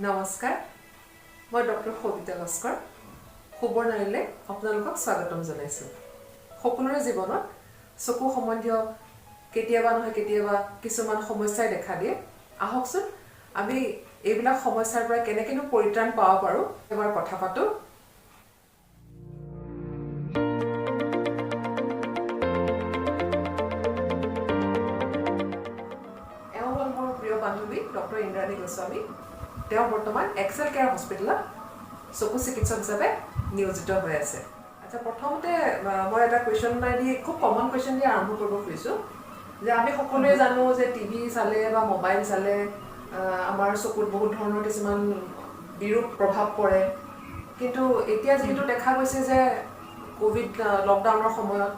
নমস্কাৰ মই ডক্টৰ সবিতা লস্কৰ সুবৰ্ণাইলে আপোনালোকক স্বাগতম জনাইছোঁ সকলোৰে জীৱনত চকু সম্বন্ধীয় কেতিয়াবা নহয় কেতিয়াবা কিছুমান সমস্যাই দেখা দিয়ে আহকচোন আমি এইবিলাক সমস্যাৰ পৰা কেনেকৈ পৰিত্ৰাণ পাব পাৰোঁ এবাৰ কথা পাতো মোৰ প্ৰিয় বান্ধৱী ডক্টৰ ইন্দ্ৰাণী গোস্বামী তেওঁ বৰ্তমান এক্সেল কেয়াৰ হস্পিটেলত চকু চিকিৎসক হিচাপে নিয়োজিত হৈ আছে আচ্ছা প্ৰথমতে মই এটা কুৱেশ্যন দি খুব কমন কুৱেশ্যন দি আৰম্ভ কৰিব খুজিছোঁ যে আমি সকলোৱে জানো যে টিভি চালে বা মোবাইল চালে আমাৰ চকুত বহুত ধৰণৰ কিছুমান বিৰূপ প্ৰভাৱ পৰে কিন্তু এতিয়া যিহেতু দেখা গৈছে যে কোভিড লকডাউনৰ সময়ত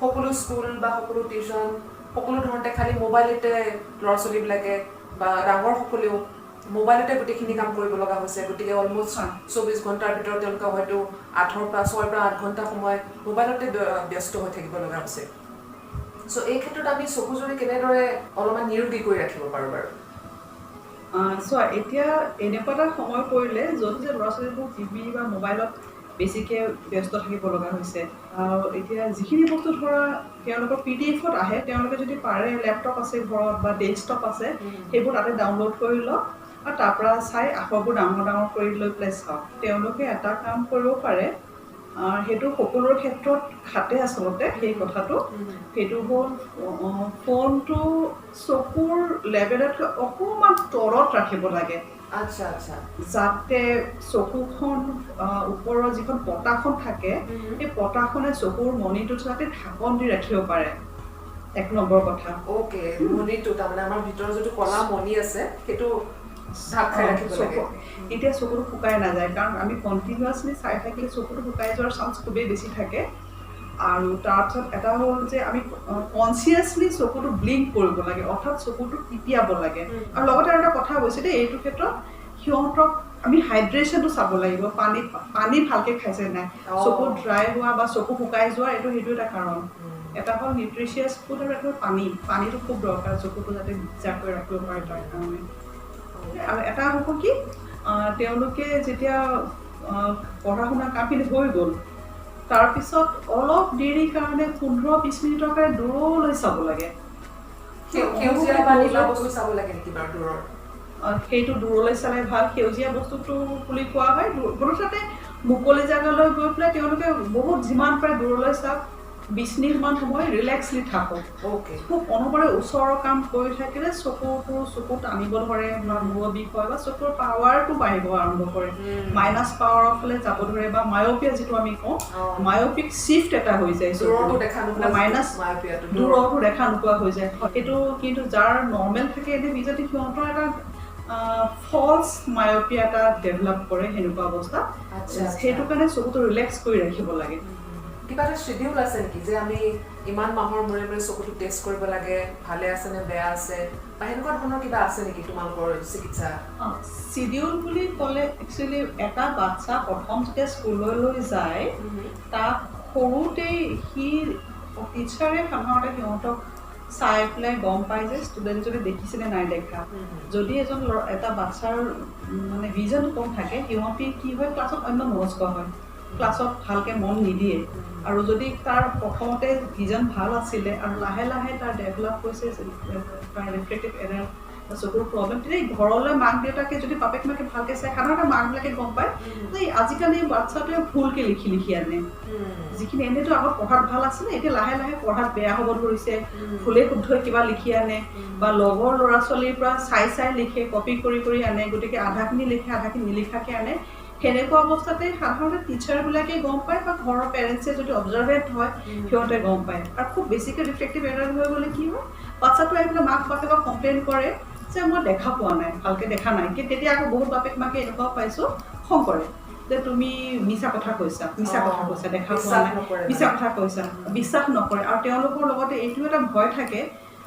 সকলো স্কুল বা সকলো টিউশ্যন সকলো ধৰণতে খালি মোবাইলতে ল'ৰা ছোৱালীবিলাকে বা ডাঙৰ সকলেও মোবাইলতে গোটেইখিনি কাম কৰিব লগা হৈছে গতিকে অলমষ্ট 24 ঘণ্টাৰ ভিতৰত তেওঁলোকে হয়তো 6 পৰা 8 ঘণ্টা সময় মোবাইলতে ব্যস্ত হৈ থাকিব লগা হৈছে সো এই ক্ষেত্ৰত আমি চকুজুৰি কেনেদৰে অলপমান নিৰোগী কৰি ৰাখিব পাৰোঁ বাৰু এতিয়া এনেকুৱা এটা সময় পৰিলে য'ত যে ল'ৰা ছোৱালীবোৰ টিভি বা মোবাইলত বেছিকৈ ব্যস্ত থাকিব লগা হৈছে এতিয়া যিখিনি বস্তু ধৰা তেওঁলোকৰ PDF-ত আহে তেওঁলোকে যদি পাৰে লেপটপ আছে ঘৰত বা ডেস্কটপ আছে সেইবোৰ তাতে ডাউনলোড কৰি লওক আৰু তাৰ পৰা চাই আখৰবোৰ ডাঙৰ কৰি লৈ পেলাই চাওক তেওঁলোকে এটা কাম কৰিব পাৰে সেইটো সকলোৰে ক্ষেত্ৰত খাটে আচলতে সেই কথাটো সেইটো হ'ল ফোনটো চকুৰ লেভেলতকৈ অকণমান তলত ৰাখিব লাগে আচ্ছা আচ্ছা যাতে চকুখন ওপৰৰ যিখন পতাখন থাকে সেই পতাখনে চকুৰ মণিটো যাতে ঢাকন দি ৰাখিব পাৰে এক নম্বৰ কথা ওকে মণিটো তাৰমানে আমাৰ ভিতৰৰ যিটো কলা মণি আছে সেইটো ঢাক খাই ৰাখিব লাগে এতিয়া চকুটো শুকাই নাযায় কাৰণ আমি কণ্টিনিউৱাছলি চাই থাকিলে চকুটো শুকাই যোৱাৰ চান্স খুবেই বেছি থাকে আৰু তাৰপিছত এটা হ'ল যে আমি কনচিয়াছলি চকুটো ব্লিংক কৰিব লাগে অৰ্থাৎ চকুটো টিপিয়াব লাগে আৰু লগতে আৰু এটা কথা হৈছে দেই এইটো ক্ষেত্ৰত সিহঁতক আমি হাইড্ৰেশ্যনটো চাব লাগিব পানী ভালকৈ খাইছে নাই চকু ড্ৰাই হোৱা বা চকু শুকাই যোৱা সেইটো এটা কাৰণ এটা হ'ল নিউট্ৰিচিয়াছ ফুড আৰু এটা পানীটো খুব দৰকাৰ চকুটো যাতে ভিজা কৰি ৰাখিব পাৰে তাৰ কাৰণে আৰু এটা হ'ব কি তেওঁলোকে যেতিয়া পঢ়া শুনা কামখিনি হৈ গ'ল তাৰপিছত অলপ দেৰিৰ কাৰণে 15-20 মিনিটৰ কাৰণে দূৰলৈ চাব লাগে সেইটো দূৰলৈ চালে ভাল সেউজীয়া বস্তুটো বুলি কোৱা হয় গতিকে মুকলি জেগালৈ গৈ পেলাই তেওঁলোকে বহুত যিমান পাৰে দূৰলৈ চাওক 20 মিনিটমান সময় ৰিলেক্সলি থাকক খুব অনবৰে ওচৰৰ কাম কৰি থাকিলে চকুত আনিব ধৰে বা মূৰৰ বিষ হয় বা চকুৰ পাৱাৰটো বাঢ়িব আৰম্ভ কৰে মাইনাছ পাৱাৰৰ ফালে যাব ধৰে বা মায়পিয়া যিটো আমি কওঁ মায়পিক শিফ্ট এটা হৈ যায় মাইনাছ দূৰতো দেখা নোপোৱা হৈ যায় এইটো কিন্তু যাৰ নৰ্মেল থাকে এনে যদি সিহঁতৰ এটা ফলছ মায়পিয়া এটা ডেভেলপ কৰে সেনেকুৱা অৱস্থা সেইটো কাৰণে চকুটো ৰিলেক্স কৰি ৰাখিব লাগে কিবা এটা শিডিউল আছে নেকি যে আমি ইমান মাহৰ মূৰে চকুটো টেষ্ট কৰিব লাগে ভালে আছে নে বেয়া আছে বা এনেকুৱা ধৰণৰ কিবা আছে নেকি তোমালোকৰ চিকিৎসা শিডিউল বুলি ক'লে একচুৱেলি এটা বাচ্চা প্ৰথম যেতিয়া স্কুললৈ যায় তাক সৰুতেই সি টিচাৰে সাধাৰণতে সিহঁতক চাই পেলাই গম পায় যে ষ্টুডেণ্টজনে দেখিছেনে নাই দেখা যদি এটা বাচ্চাৰ মানে ভিজন কম থাকে সিহঁতি কি হয় ক্লাছত অন্য মনস্ক হয় ক্লাছত ভালকৈ মন নিদিয়ে আৰু যদি তাৰ প্ৰথমতে ভিজন ভাল আছিলে আৰু লাহে লাহে তাৰ ডেভেলপ হৈছে তাৰ ৰিফ্ৰেক্টিভ এৰাৰ চকুৰ প্ৰব্লেম তেতিয়া ঘৰলৈ মাক দেউতাকে যদি বাপেক মাকে ভালকৈ চায় সাধাৰণতে মাকবিলাকে গম পায় যে আজিকালি বাচ্চাটোৱে ভুলকৈ লিখি আনে যিখিনি এনেইতো আগত পঢ়াত ভাল আছিলে এতিয়া লাহে লাহে পঢ়াত বেয়া হ'ব ধৰিছে ভুলে শুদ্ধই কিবা লিখি আনে বা লগৰ ল'ৰা ছোৱালীৰ পৰা চাই লিখে কপি কৰি আনে গতিকে আধাখিনি লিখে আধাখিনি নিলিখাকৈ আনে সেনেকুৱা অৱস্থাতে সাধাৰণতে টিচাৰবিলাকে গম পায় বা ঘৰৰ পেৰেণ্টছে যদি অবজাৰ্ভেণ্ট হয় সিহঁতে গম পায় আৰু খুব বেছিকৈ ৰিফ্ৰেক্টিভ এৰাৰ হৈ গ'লে কি হয় বাচ্চাটো আহি পেলাই মাক বাপেকক কমপ্লেইন কৰে যে মই দেখা পোৱা নাই ভালকৈ দেখা নাই কিন্তু তেতিয়া আকৌ বহুত বাপেক মাকে এনেকুৱাও পাইছোঁ খং কৰে যে তুমি মিছা কথা কৈছা দেখা পোৱা নাই মিছা কথা কৈছা বিশ্বাস নকৰে আৰু তেওঁলোকৰ লগতে এইটো এটা ভয় থাকে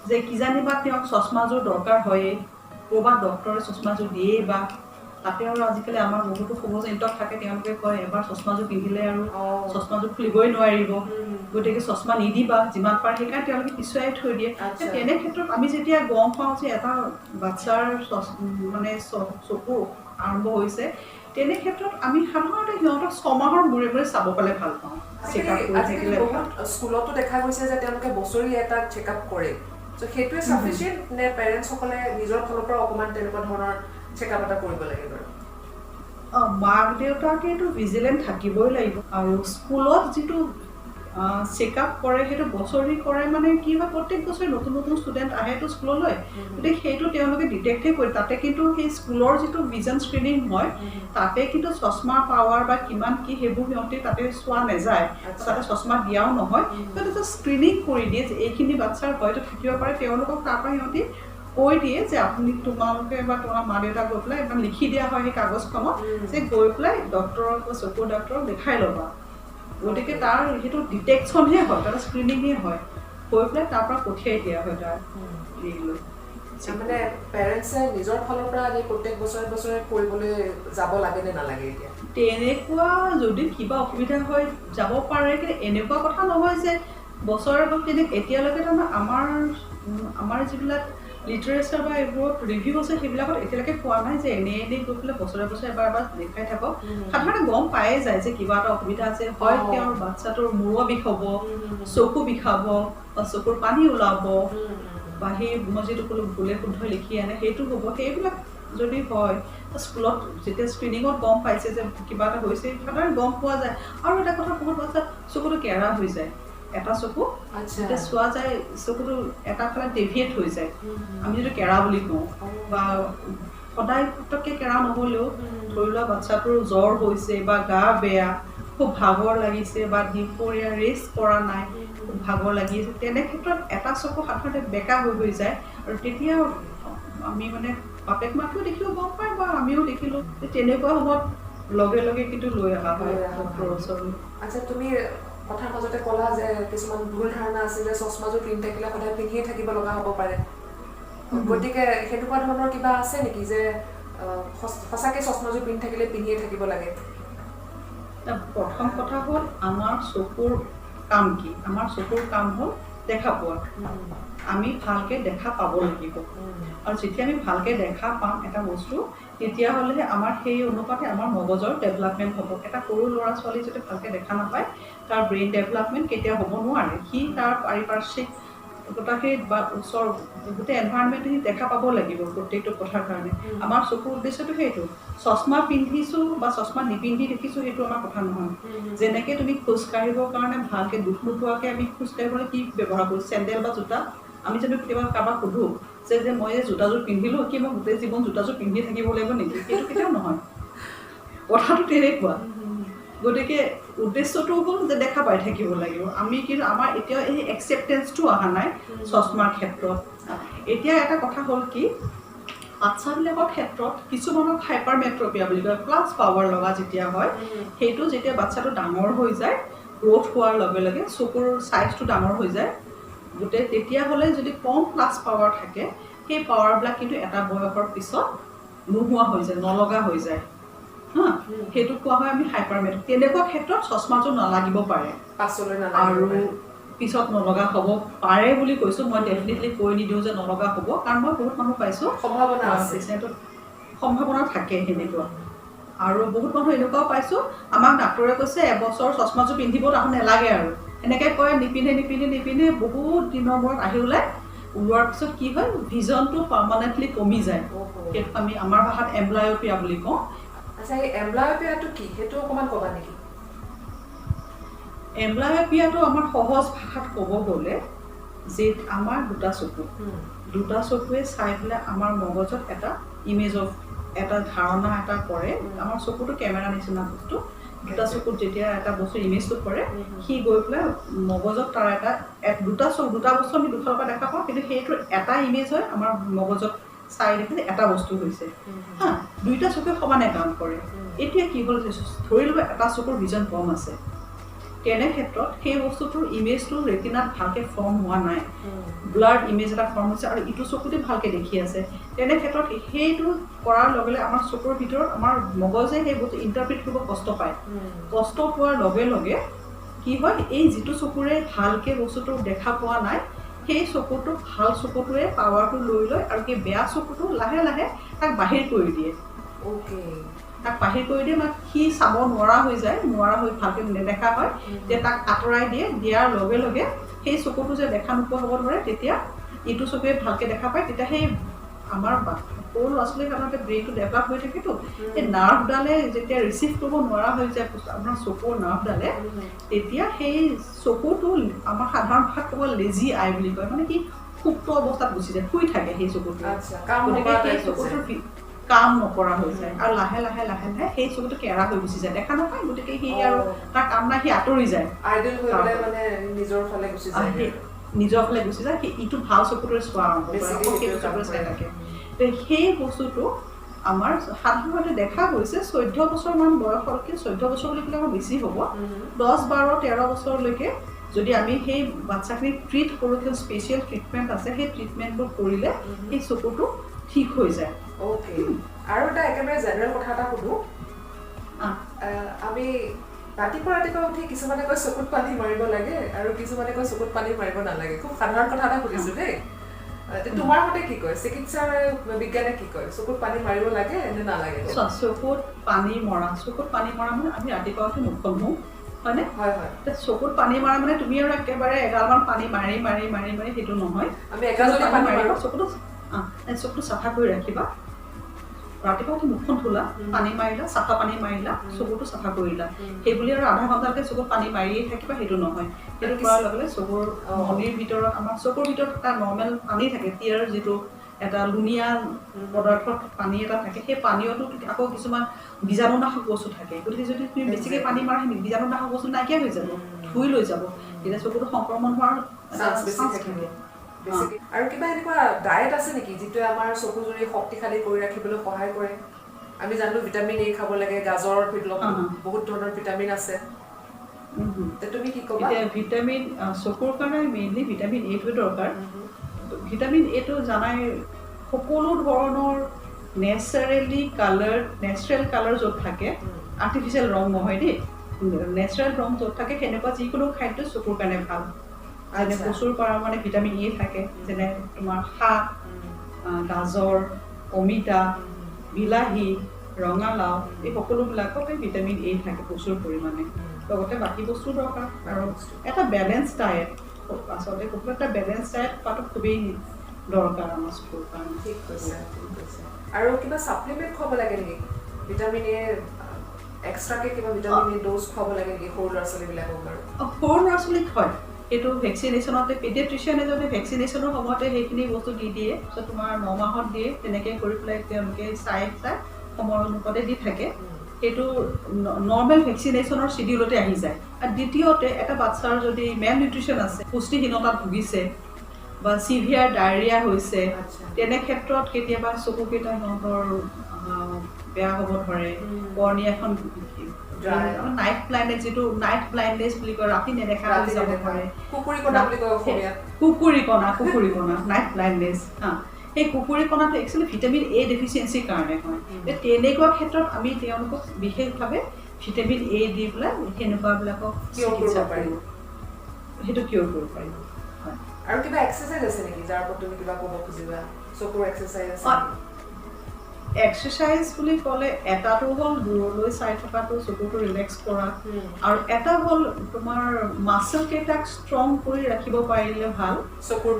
যে কিজানিবা তেওঁক চশমাযোৰ দৰকাৰ হয়েই ক'ৰবাত ডক্টৰে চশমাযোৰ দিয়েই বা তাতে আৰু আজিকালি আমাৰ বহুতো শুভচিন্তক থাকে তেওঁলোকে কয় এবাৰ চশমাযোৰ পিন্ধিলে আৰু চশমাযোৰ খুলিবই নোৱাৰিব গতিকে চশমা নিদিবা যিমান পাৰে সেইকাৰণে তেওঁলোকে পিছুৱাই থৈ দিয়ে তেনে ক্ষেত্ৰত আমি যেতিয়া গম পাওঁ যে এটা বাচ্চাৰ মানে চকু আৰম্ভ হৈছে তেনে ক্ষেত্ৰত আমি সাধাৰণতে সিহঁতক 6 মাহৰ মূৰে মূৰে চাব পালে ভাল পাওঁ চেকআপ কৰি থাকিলে বহুত স্কুলতো দেখা গৈছে যে তেওঁলোকে বছৰি এটা চেকআপ কৰে তো সেইটোৱে সাফিচিয়েন্ট নে পেৰেণ্টছসকলে নিজৰ ফালৰ পৰা অকমান তেনেকুৱা ধৰণৰ চেকআপ এটা কৰিব লাগে বাৰু মাক দেউতাকেতো ভিজিলেণ্ট থাকিবই লাগিব আৰু স্কুলত যিটো চেকআপ কৰে সেইটো বছৰি কৰে মানে কি হয় প্ৰত্যেক বছৰে নতুন নতুন ষ্টুডেণ্ট আহেতো স্কুললৈ গতিকে সেইটো তেওঁলোকে ডিটেক্টে কৰে তাতে কিন্তু সেই স্কুলৰ যিটো ভিজন স্ক্ৰিনিং হয় তাতে কিন্তু চশমা পাৱাৰ বা কিমান কি সেইবোৰ সিহঁতে তাতে চোৱা নাযায় তাতে চশমা দিয়াও নহয় কিন্তু স্ক্ৰিনিং কৰি দিয়ে যে এইখিনি বাচ্চাৰ হয়তো থাকিব পাৰে তেওঁলোকক তাৰ পৰা সিহঁতে কৈ দিয়ে যে আপুনি তোমালোকে বা তোমাৰ মা দেউতাক গৈ পেলাই একদম লিখি দিয়া হয় সেই কাগজখনত যে গৈ পেলাই ডক্টৰক বা চকুৰ ডক্টৰক দেখাই ল'বা গতিকে তাৰ সেইটো ডিটেকশ্যনহে হয় তাৰ স্ক্ৰিনিঙে হয় গৈ পেলাই তাৰ পৰা পঠিয়াই দিয়া হয় তাৰ মানে পেৰেণ্টছে নিজৰ ফালৰ পৰা আদি প্ৰত্যেক বছৰে বছৰে কৰিবলৈ যাব লাগে নে নালাগে এতিয়া তেনেকুৱা যদি কিবা অসুবিধা হয় যাব পাৰে কিন্তু এনেকুৱা কথা নহয় যে বছৰৰ এতিয়ালৈকে তাৰমানে আমাৰ যিবিলাক লিটাৰেচাৰ বা এইবোৰত ৰিভিউ আছে সেইবিলাকত এতিয়ালৈকে পোৱা নাই যে এনেই গৈ পেলাই বছৰে বছৰে এবাৰ দেখাই থাকক সাধাৰণতে গম পায়ে যায় যে কিবা এটা অসুবিধা আছে হয় তেওঁৰ বাচ্চাটোৰ মূৰৰ বিষ হ'ব চকু বিষাব বা চকুৰ পানী ওলাব বা সেই মই যিটো ক'লো ভুলে শুদ্ধই লিখি আনে সেইটো হ'ব সেইবিলাক যদি হয় স্কুলত যেতিয়া স্ক্ৰিনিঙত গম পাইছে যে কিবা এটা হৈছে সাধাৰণতে গম পোৱা যায় আৰু এটা কথা বহুত বাচ্চা চকুটো কেৰা হৈ যায় এটা চকু যেতিয়া চোৱা যায় চকুটো এটা ফালে ডেভিয়েট হৈ যায় আমি যিটো কেৰা বুলি কওঁ বা সদায় পটককৈ কেৰা নহ'লেও ধৰি লোৱা বাচ্চাটোৰ জ্বৰ হৈছে বা গা বেয়া খুব ভাগৰ লাগিছে বা দুপৰীয়া ৰেষ্ট কৰা নাই খুব ভাগৰ লাগি আছে তেনে ক্ষেত্ৰত এটা চকু সাধাৰণতে বেকা হৈ যায় আৰু তেতিয়া আমি মানে বাপেক মাকেও দেখিও গম পায় বা আমিও দেখিলোঁ তেনেকুৱা সময়ত লগে লগে কিন্তু লৈ অহা হয় ডক্টৰৰ ওচৰলৈ আচ্ছা তুমি কথাৰ মাজতে ক'লা যে কিছুমান ভুল ধাৰণা আছে যে চশমাযোৰ পিন্ধি থাকিলে সদায় পিন্ধিয়ে থাকিব লগা হ'ব পাৰে গতিকে সেনেকুৱা ধৰণৰ কিবা আছে নেকি যে সঁচাকৈ চশমাযোৰ পিন্ধি থাকিলে পিন্ধিয়ে থাকিব লাগে প্ৰথম কথা হ'ল আমাৰ চকুৰ কাম কি আমাৰ চকুৰ কাম হ'ল দেখা পোৱা আমি ভালকৈ দেখা পাব লাগিব আৰু যেতিয়া আমি ভালকৈ দেখা পাম এটা বস্তু তেতিয়াহ'লে আমাৰ সেই অনুপাতে আমাৰ মগজৰ ডেভেলপমেণ্ট হ'ব এটা সৰু ল'ৰা ছোৱালী যদি ভালকৈ দেখা নাপায় তাৰ ব্ৰেইন ডেভেলপমেণ্ট কেতিয়াও হ'ব নোৱাৰে সি তাৰ পাৰিপাৰ্শ্বিক গোটেই বা ওচৰ গোটেই এনভাইৰনমেণ্টখিনি দেখা পাব লাগিব প্ৰত্যেকটো কথাৰ কাৰণে আমাৰ চকুৰ উদ্দেশ্যটো সেইটো চশমা পিন্ধিছোঁ বা চশমা নিপিন্ধি দেখিছোঁ সেইটো আমাৰ কথা নহয় যেনেকৈ তুমি খোজকাঢ়িবৰ কাৰণে ভালকৈ দুখ নোপোৱাকৈ আমি খোজকাঢ়িবলৈ কি ব্যৱহাৰ কৰোঁ চেণ্ডেল বা জোতা আমি যদি কেতিয়াবা কাৰোবাক সোধোঁ যে মই এই জোতাযোৰ পিন্ধিলোঁ কি মই গোটেই জীৱন জোতাযোৰ পিন্ধি থাকিব লাগিব নেকি সেইটো কেতিয়াও নহয় কথাটো তেনেকুৱা গতিকে উদ্দেশ্যটো হ'ল যে দেখা পাই থাকিব লাগিব আমি কিন্তু আমাৰ এতিয়াও এই একচেপ্টেঞ্চটো অহা নাই চশমাৰ ক্ষেত্ৰত এতিয়া এটা কথা হ'ল কি বাচ্চাবিলাকৰ ক্ষেত্ৰত কিছুমানক হাইপাৰমেট্ৰপিয়া বুলি কয় প্লাছ পাৱাৰ লগা যেতিয়া হয় সেইটো যেতিয়া বাচ্চাটো ডাঙৰ হৈ যায় গ্ৰ'থ হোৱাৰ লগে লগে চকুৰ চাইজটো ডাঙৰ হৈ যায় গোটেই তেতিয়াহ'লে যদি কম প্লাছ পাৱাৰ থাকে সেই পাৱাৰবিলাক কিন্তু এটা বয়সৰ পিছত নোহোৱা হৈ যায় নলগা হৈ যায় সেইটো কোৱা হয় আমি হাইপাৰমেট্ৰিক তেনেকুৱা ক্ষেত্ৰত চশমাযোৰ নালাগিব পাৰে আৰু পিছত নলগা হ'ব পাৰে বুলি কৈছোঁ মই ডেফিনেটলি কৈ নিদিওঁ যে নলগা হ'ব কাৰণ মই বহুত মানুহ পাইছোঁ সম্ভাৱনা থাকে সেনেকুৱা আৰু বহুত মানুহ এনেকুৱাও পাইছোঁ আমাক ডাক্তৰে কৈছে এবছৰ চশমাযোৰ পিন্ধিব তাহোঁ নালাগে আৰু এনেকৈ কয় নিপিন্ধে বহুত দিনৰ মূৰত আহি ওলোৱাৰ পিছত কি হয় ভিজনটো পাৰ্মানেণ্টলি কমি যায় সেইটো আমি আমাৰ ভাষাত এম্বলায়পিয়া বুলি কওঁ আচ্ছা এই এম্বলায়পিয়াটো কি সেইটো অকণমান ক'বা নেকি এম্বলায়পিয়াটো আমাৰ সহজ ভাষাত ক'ব গ'লে যে আমাৰ দুটা চকুৱে চাই পেলাই আমাৰ মগজত এটা ইমেজ অফ এটা ধাৰণা এটা কৰে আমাৰ চকুটো কেমেৰা নিচিনা বস্তু দুটা চকুত যেতিয়া এটা বস্তু ইমেজটো কৰে সি গৈ পেলাই মগজত তাৰ দুটা বস্তু আমি দুফালৰ পৰা দেখা পাওঁ কিন্তু সেইটো এটা ইমেজ হয় আমাৰ মগজত চাই দেখিলে এটা বস্তু হৈছে দুইটা চকুৱে সমানে কাম কৰে এতিয়া কি হ'ল ধৰি লওক এটা চকুৰ ভিজন কম আছে তেনে ক্ষেত্ৰত সেই বস্তুটোৰ ইমেজটো ৰেটিনাত ভালকৈ ফৰ্ম হোৱা নাই ব্লাড ইমেজ এটা ফৰ্ম হৈছে আৰু ইটো চকুতে ভালকৈ দেখি আছে তেনে ক্ষেত্ৰত সেইটো কৰাৰ লগে লগে আমাৰ চকুৰ ভিতৰত আমাৰ মগজে সেই বস্তু ইণ্টাৰপ্ৰিট কৰিব কষ্ট পায় কষ্ট পোৱাৰ লগে লগে কি হয় এই যিটো চকুৰে ভালকৈ বস্তুটো দেখা পোৱা নাই সেই চকুটো ভাল চকুটোৱে পাৱাৰটো লৈ লয় আৰু সেই বেয়া চকুটো লাহে লাহে তাক বাহিৰ কৰি দিয়ে ওকে তাক বাহিৰ কৰি দিয়ে মানে সি চাব নোৱাৰা হৈ যায় নোৱাৰা হৈ ভালকৈ নেদেখা হয় যে তাক আঁতৰাই দিয়ে দিয়াৰ লগে লগে সেই চকুটো যে দেখা নোপোৱা হ'ব ধৰে তেতিয়া ইটো চকুৱে ভালকৈ দেখা পায় তেতিয়া সেই আমাৰ সৰু ল'ৰা ছোৱালীৰ সাধাৰণতে ব্ৰেইনটো ডেভেলপ হৈ থাকেতো সেই নাৰ্ভডালে যেতিয়া ৰিচিভ কৰিব নোৱাৰা হৈ যায় আপোনাৰ চকুৰ নাৰ্ভডালে তেতিয়া সেই চকুটো আমাৰ সাধাৰণ ভাষাত ক'ব লেজি আই বুলি কয় মানে কি সুপ্ত অৱস্থাত গুচি যায় শুই থাকে সেই চকুটো গতিকে সেই চকুটোৰ কাম নকৰা হৈ যায় আৰু লাহে লাহে লাহে লাহে সেই চকুটো কেৰা হৈ গুচি যায় দেখা নাপায় গতিকে সি আৰু তাৰ কাম নাই সি আঁতৰি যায় নিজৰ ফালে গুচি যায় সেই ইটো ভাল চকুটোৰে চোৱা আৰম্ভ কৰে সেইটো চকুৰে চাই থাকে সেই বস্তুটো আমাৰ সাধাৰণতে দেখা গৈছে 14 বছৰমান বয়সলৈকে 14 বছৰ বুলি ক'লে আমাৰ বেছি হ'ব 10, 12, 13 বছৰলৈকে যদি আমি সেই বাচ্চাখিনিক ট্ৰিট কৰোঁ কিয় স্পেচিয়েল ট্ৰিটমেণ্ট আছে সেই ট্ৰিটমেণ্টবোৰ কৰিলে সেই চকুটো ঠিক হৈ যায় ওকে আৰু এটা একেবাৰে জেনেৰেল কথা এটা সুধো আমি ৰাতিপুৱা উঠি কিছুমানে কয় চকুত পানী মাৰিব লাগে আৰু কিছুমানে কয় চকুত পানী মাৰিব নালাগে খুব সাধাৰণ কথা এটা সুধিছো দেই তোমাৰ মতে কি কয় চিকিৎসাৰ বিজ্ঞানে কি কয় চকুত পানী মাৰিব লাগে নে নালাগে চকুত পানী মৰা মানে আমি ৰাতিপুৱা উঠি মুখখন ধুওঁ হয়নে হয় চকুত পানী মৰা মানে তুমি আৰু একেবাৰে এগালমান পানী মাৰি মাৰি মাৰি মাৰি সেইটো নহয় আমি এগালমান পানী মাৰিব চকুটো চাফা কৰি ৰাখিবা ৰাতিপুৱা উঠি মুখখন ধুলা পানী মাৰিলা চাফা পানী মাৰিলা চকুটো চাফা কৰিলা সেইবুলি আৰু আধা ঘণ্টালৈকে চকুত পানী মাৰিয়ে থাকিবা সেইটো নহয় সেইটো কৰাৰ লগে লগে চকুৰ মণিৰ ভিতৰত আমাৰ চকুৰ ভিতৰত এটা নৰ্মেল পানী থাকে টিয়াৰ যিটো এটা লুণীয়া পদাৰ্থত পানী এটা থাকে সেই পানীয়তো আকৌ কিছুমান বীজাণুনাশক বস্তু থাকে গতিকে যদি তুমি বেছিকৈ পানী মাৰা সেই বীজাণুনাশক বস্তু নাইকিয়া হৈ যাব ধুই লৈ যাব তেতিয়া চকুটো সংক্ৰমণ হোৱাৰ চান্স বেছি থাকে আৰু কিবা এনেকুৱা ডায়েট আছে নেকি যিটোৱে আমাৰ চকুজুৰি শক্তিশালী কৰি ৰাখিবলৈ সহায় কৰে আমি জানো ভিটামিন এ খাব লাগে গাজৰৰ ভিতৰত বহুত ধৰণৰ ভিটামিন আছে তুমি কি ক'বা এতিয়া ভিটামিন চকুৰ কাৰণে মেইনলি ভিটামিন এটো দৰকাৰ ভিটামিন এটো জানাই সকলো ধৰণৰ নেচাৰেল কালাৰ য'ত থাকে আৰ্টিফিচিয়েল ৰং নহয় দেই নেচাৰেল ৰং য'ত থাকে সেনেকুৱা যিকোনো খাদ্য চকুৰ কাৰণে ভাল যেনে প্ৰচুৰ পৰিমাণে ভিটামিন এ থাকে যেনে তোমাৰ শাক গাজৰ অমিতা বিলাহী ৰঙালাও এই সকলোবিলাকতে ভিটামিন এ থাকে প্ৰচুৰ পৰিমাণে লগতে বাকী বস্তু দৰকাৰ আৰু এটা বেলেঞ্চ ডায়েট আচলতে কোনো এটা বেলেঞ্চ ডায়েট খোৱাটো খুবেই দৰকাৰ আমাৰ চকুৰ কাৰণে ঠিক কৈছে আৰু কিবা ছাপ্লিমেণ্ট খাব লাগে নেকি ভিটামিন এ এক্সট্ৰাকে কিবা ভিটামিন এ ড'জ খাব লাগে নেকি সৰু ল'ৰা ছোৱালীবিলাকক বাৰু সৰু ল'ৰা ছোৱালীক হয় এইটো ভেকচিনেশ্যনতে পেডিয়াট্ৰিচিয়ানে যদি ভেকচিনেশ্যনৰ সময়তে সেইখিনি বস্তু দি দিয়ে ত' তোমাৰ 9 মাহত দিয়ে তেনেকৈ কৰি পেলাই তেওঁলোকে চাই সময় অনুপাতে দি থাকে সেইটো নৰ্মেল ভেকচিনেশ্যনৰ চিডিউলতে আহি যায় আৰু দ্বিতীয়তে এটা বাচ্চাৰ যদি মেল নিউট্ৰিশ্যন আছে পুষ্টিহীনতাত ভুগিছে বা চিভিয়াৰ ডায়েৰিয়া হৈছে তেনে ক্ষেত্ৰত কেতিয়াবা চকুকেইটা সিহঁতৰ বেয়া হ'ব ধৰে কৰ্ণিয়াখন নাইট ব্লাইণ্ডনেছ যিটো নাইট ব্লাইণ্ডনেছ বুলি কয় ৰাতি নেদেখা হৈ যাব পাৰে কুকুৰিকণা নাইট ব্লাইণ্ডনেছ সেই কুকুৰিকণাটো একচুৱেলি ভিটামিন এ ডেফিচিয়েঞ্চিৰ কাৰণে হয় তেনেকুৱা ক্ষেত্ৰত আমি তেওঁলোকক বিশেষভাৱে ভিটামিন এ দি পেলাই সেনেকুৱাবিলাকক চিকিৎসা পাৰিব সেইটো কিয়ৰ কৰিব পাৰিব আৰু কিবা এক্সাৰচাইজ আছে নেকি যাৰ ওপৰত তুমি কিবা ক'ব খুজিবা চকুৰ এক্সাৰচাইজ আছে এক্সাৰচাইজ বুলি ক'লে এটাটো হ'ল দূৰলৈ চাই থকাটো চকুটো ৰিলেক্স কৰা আৰু এটা হ'ল তোমাৰ মাছলকেইটাক ষ্ট্ৰং কৰি ৰাখিব পাৰিলে ভাল চকুৰ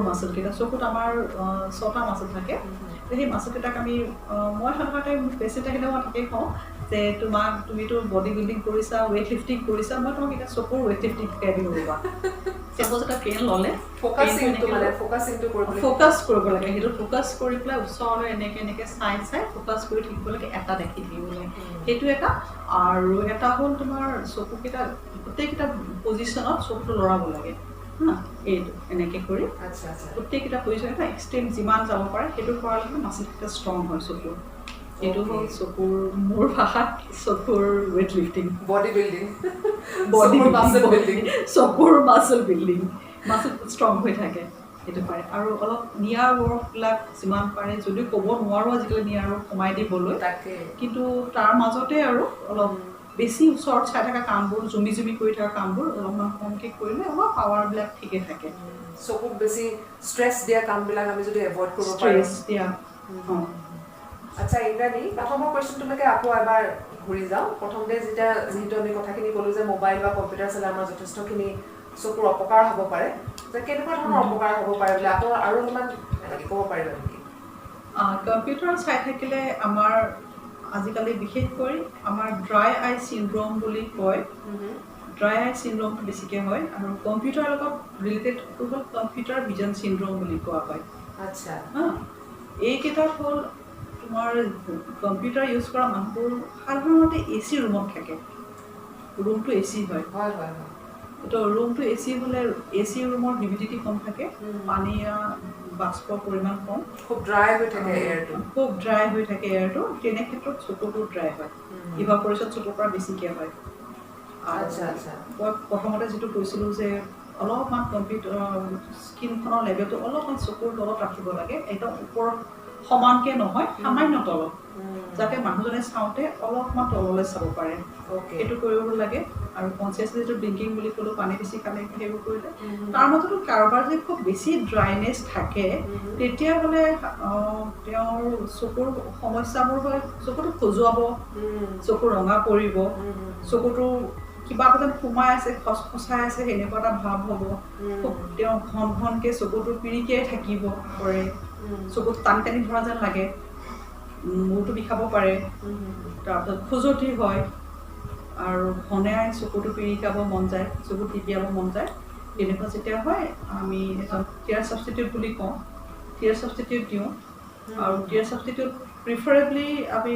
মাছলকেইটা চকুত আমাৰ 6টা মাছল থাকে সেই মাছলকেইটাক আমি মই সাধাৰণতে পেচেণ্ট আহিলে মই তাকেই কওঁ যে তুমিতো বডি বিল্ডিং কৰিছা ৱেইট লিফটিং কৰিছা মই তোমাক এতিয়া চকুৰ ৱেইট লিফটিং শিকাই দিম ৰ'বা চাপ'জ এটা পেন ল'লে ফ'কাছ কৰিব লাগে সেইটো ফ'কাছ কৰি পেলাই ওচৰলৈ এনেকৈ চাই ফ'কাছ কৰি থাকিব লাগে এটা দেখি থাকিব লাগে সেইটো এটা আৰু এটা হ'ল তোমাৰ চকুকেইটা গোটেইকেইটা পজিশ্যনত চকুটো লৰাব লাগে এইটো এনেকৈ কৰি গোটেইকেইটা পজিশ্যন এটা এক্সট্ৰিম যিমান যাব পাৰে সেইটো কৰাৰ লগে মাছলকেইটা ষ্ট্ৰং হয় চকুৰ এইটো হ'ল চকুৰ মোৰ ভাষাত চকুৰ ৱেইট লিফটিং চকুৰ মাছল বিল্ডিং মাছল ষ্ট্ৰং হৈ থাকে সেইটো পাৰে আৰু অলপ নিয়াৰ ৱৰ্কবিলাক যিমান পাৰে যদিও ক'ব নোৱাৰোঁ আজিকালি নিয়াৰ ৱৰ্ক কমাই দিবলৈ কিন্তু তাৰ মাজতে আৰু অলপ বেছি ওচৰত চাই থকা কামবোৰ জুমি কৰি থকা কামবোৰ অলপমান কমকৈ কৰিলে অলপ পাৱাৰবিলাক ঠিকে থাকে চকুক বেছি ষ্ট্ৰেছ দিয়া কামবিলাক আমি যদি এভইড কৰিব পাৰোঁ ষ্ট্ৰেছ দিয়া আচ্ছা ইন্দ্ৰাণী প্ৰথমৰ কুৱেশ্যনটোলৈকে আকৌ এবাৰ ঘূৰি যাওঁ প্ৰথমতে যিহেতু আমি কথাখিনি ক'লোঁ যে মোবাইল বা কম্পিউটাৰ চালে আমাৰ যথেষ্টখিনি চকুৰ অপকাৰ হ'ব পাৰে যে কেনেকুৱা ধৰণৰ অপকাৰ হ'ব পাৰে বুলি আকৌ আৰু অলপমান ক'ব পাৰিবা নেকি কম্পিউটাৰ চাই থাকিলে আমাৰ আজিকালি বিশেষকৈ আমাৰ ড্ৰাই আই চিনড্ৰম বুলি কয় ড্ৰাই আই চিনড্ৰমটো বেছিকৈ হয় আৰু কম্পিউটাৰৰ লগত ৰিলেটেডটো হ'ল কম্পিউটাৰ ভিজন চিনড্ৰম বুলি কোৱা হয় আচ্ছা এইকেইটাত হ'ল তোমাৰ কম্পিউটাৰ ইউজ কৰা মানুহবোৰ সাধাৰণতে এচি ৰুমত থাকে ৰুমটো এচি হয় তো ৰুমটো এচি হ'লে এচি ৰুমৰ হিউমিডিটি কম থাকে পানীয়া বাষ্পৰ পৰিমাণ কম খুব ড্ৰাই হৈ থাকে এয়াৰটো এয়াৰটো তেনে ক্ষেত্ৰত চকুটো ড্ৰাই হয় ইভাপৰেশ্যন চকুৰ পৰা বেছিকৈ হয় মই প্ৰথমতে যিটো কৈছিলোঁ যে অলপমান কম্পিউটাৰ স্কিনখনৰ লেভেলটো অলপমান চকুৰ তলত ৰাখিব লাগে একদম ওপৰত সমানকৈ নহয় সামান্য তলত যাতে মানুহজনে চাওঁতে অলপমান তললৈ চাব পাৰে সেইটো কৰিব লাগে আৰু কনচিয়াছলি যিটো ড্ৰিংকিং বুলি ক'লোঁ পানী বেছি খালে সেইবোৰ কৰিলে তাৰ মাজতো কাৰোবাৰ যদি খুব বেছি ড্ৰাইনেছ থাকে তেতিয়াহ'লে তেওঁৰ চকুৰ সমস্যাবোৰ হয় চকুটো খজুৱাব চকু ৰঙা পৰিব চকুটো কিবা এটা যেন সোমাই আছে খচখচাই আছে সেনেকুৱা এটা ভাৱ হ'ব খুব তেওঁ ঘনকৈ চকুটো পিৰিকিয়াই থাকিব কৰে চকুত টানি ধৰা যেন লাগে মূৰটো বিষাব পাৰে তাৰপিছত খজুৱতি হয় আৰু ঘনাই চকুটো পিৰিকাব মন যায় চকু টিপিয়াব মন যায় তেনেকুৱা যেতিয়া হয় আমি এজন টিয়াৰ ছাবষ্টিটিউট বুলি কওঁ টিয়াৰ ছাবষ্টিটিউট দিওঁ আৰু টিয়াৰ ছাবষ্টিটিউট প্ৰিফাৰেবলি আমি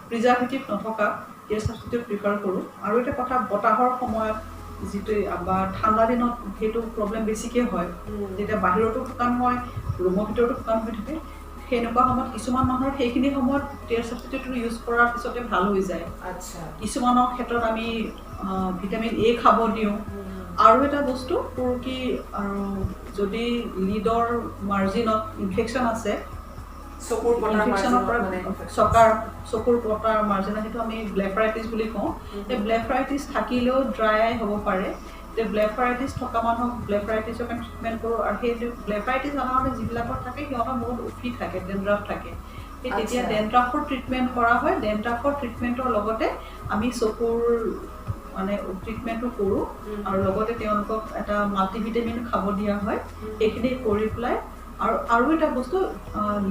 প্ৰিজাৰ্ভেটিভ নথকা টিয়াৰ ছাবষ্টিটিউট প্ৰিফাৰ কৰোঁ আৰু এটা কথা বতাহৰ সময়ত যিটো বা ঠাণ্ডা দিনত সেইটো প্ৰব্লেম বেছিকৈ হয় যেতিয়া বাহিৰতো শুকান হয় ৰুমৰ ভিতৰতো শুকান হৈ থাকে সেনেকুৱা সময়ত কিছুমান মানুহৰ সেইখিনি সময়ত টিয়াৰ ছাবষ্টিটিউটটো ইউজ কৰাৰ পিছতে ভাল হৈ যায় কিছুমানৰ ক্ষেত্ৰত আমি ভিটামিন এ খাব দিওঁ আৰু এটা বস্তু কি আৰু যদি লিডৰ মাৰ্জিনত ইনফেকশ্যন আছে চকুৰ পতাৰ মাৰ্জিনত সেইটো আমি ব্লেফাৰাইটিছ বুলি কওঁ এই ব্লেফাৰাইটিছ থাকিলেও ড্ৰাই আই হ'ব পাৰে ব্লেফাৰাইটিছ থকা মানুহক ব্লেফাৰাইটিছৰ কাৰণে ট্ৰিটমেণ্ট কৰোঁ আৰু সেই ব্লেফাৰাইটিছ সাধাৰণতে যিবিলাকৰ থাকে সিহঁতৰ বহুত উফি থাকে ডেণ্ড্ৰাফ থাকে সেই তেতিয়া ডেণ্ড্ৰাফৰ ট্ৰিটমেণ্ট কৰা হয় ডেণ্ড্ৰাফৰ ট্ৰিটমেণ্টৰ লগতে আমি চকুৰ মানে ট্ৰিটমেণ্টটো কৰোঁ আৰু লগতে তেওঁলোকক এটা মাল্টিভিটামিন খাব দিয়া হয় সেইখিনি কৰি পেলাই আৰু এটা বস্তু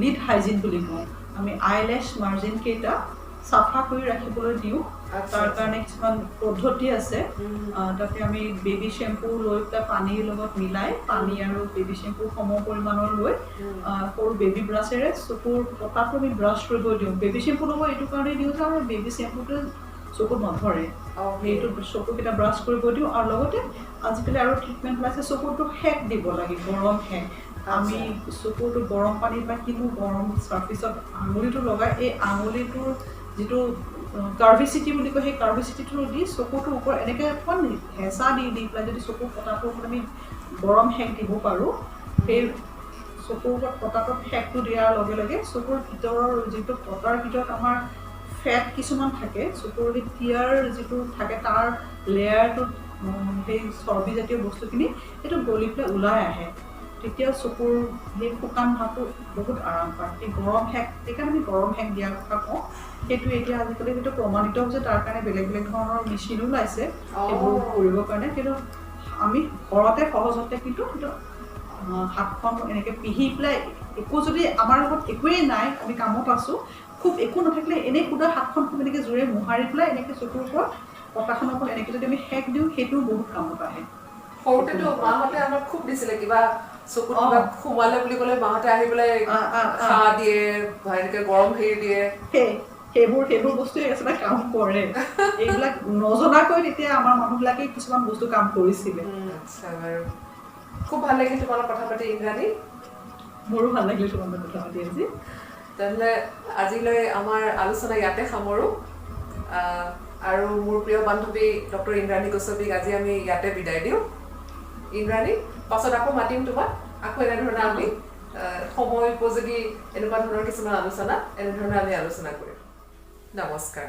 লিড হাইজিন বুলি কওঁ আমি আইলেছ মাৰ্জিনকেইটা চাফা কৰি ৰাখিবলৈ দিওঁ তাৰ কাৰণে কিছুমান পদ্ধতি আছে তাতে আমি বেবী শ্বেম্পু লৈ পেলাই পানীৰ লগত মিলাই পানী আৰু বেবী শ্বেম্পু সম পৰিমাণৰ লৈ সৰু বেবী ব্ৰাছেৰে চকুৰ পতাটো আমি ব্ৰাছ কৰিব দিওঁ বেবী শ্বেম্পু ল'ব এইটো কাৰণেই দিওঁ যে আমাৰ বেবী শ্বেম্পুটো চকুত নধৰে সেইটো চকুকেইটা ব্ৰাছ কৰিব দিওঁ আৰু লগতে আজিকালি আৰু ট্ৰিটমেণ্ট ওলাইছে চকুটো সেক দিব লাগে গৰম সেক আমি চকুটো গৰম পানীত বা কিনো গৰম চাৰ্ফিচত আঙুলিটো লগাই এই আঙুলিটোৰ যিটো কাৰ্ভিচিটি বুলি কয় সেই কাৰ্ভিচিটিটো দি চকুটোৰ ওপৰত এনেকৈ অকণমান হেঁচা দি পেলাই যদি চকুৰ পতাটোৰ ওপৰত আমি গৰম সেক দিব পাৰোঁ সেই চকুৰ ওপৰত পতাটোত সেকটো দিয়াৰ লগে লগে চকুৰ ভিতৰৰ যিটো পতাৰ ভিতৰত আমাৰ ফেট কিছুমান থাকে চকুৰ টিয়াৰ যিটো থাকে তাৰ লেয়াৰটোত সেই চৰ্বিজাতীয় বস্তুখিনি সেইটো গলি পেলাই ওলাই আহে তেতিয়া চকুৰ সেই শুকান ভাৱটো বহুত আৰাম পায় এই গৰম সেক সেইকাৰণে আমি গৰম সেক দিয়াৰ কথা কওঁ সেইটো এতিয়া আজিকালি সেইটো প্ৰমাণিত হৈছে তাৰ কাৰণে বেলেগ ধৰণৰ মেচিনো ওলাইছে সেইবোৰ কৰিবৰ কাৰণে কিন্তু আমি ঘৰতে সহজতে কিন্তু সেইটো হাতখন এনেকৈ পিহি পেলাই একো যদি আমাৰ লগত একোৱেই নাই আমি কামত আছোঁ খুব একো নাথাকিলে এনেই সুদা হাতখন খুব এনেকৈ জোৰে মোহাৰি পেলাই এনেকৈ চকুৰ ওপৰত পতাখনৰ ওপৰত এনেকৈ যদি আমি সেক দিওঁ সেইটোও বহুত কামত আহে সৰুতেতো মাহঁতে আমাক খুব দিছিলে কিবা চকুত কিবা সোমালে বুলি ক'লে মাহঁতে আহি পেলাই খা দিয়ে এনেকৈ গৰম হেৰি দিয়ে সেইবোৰ বস্তুৱে আচলতে কাম কৰে এইবিলাক নজনাকৈ তেতিয়া আমাৰ মানুহবিলাকে কিছুমান বস্তু কাম কৰিছিলে আচ্ছা বাৰু খুব ভাল লাগিল তোমাৰ কথা পাতি ইন্দ্ৰাণী মোৰো ভাল লাগিল তোমাৰ লগত কথা পাতি আজি তেনেহ'লে আজিলৈ আমাৰ আলোচনা ইয়াতে সামৰোঁ আৰু মোৰ প্ৰিয় বান্ধৱী ডক্টৰ ইন্দ্ৰাণী গোস্বামীক আজি আমি ইয়াতে বিদায় দিওঁ ইন্দ্ৰাণী পাছত আকৌ মাতিম তোমাক আকৌ এনেধৰণে আমি সময় উপযোগী এনেকুৱা ধৰণৰ কিছুমান আলোচনা এনেধৰণে আমি আলোচনা কৰিম নমস্কাৰ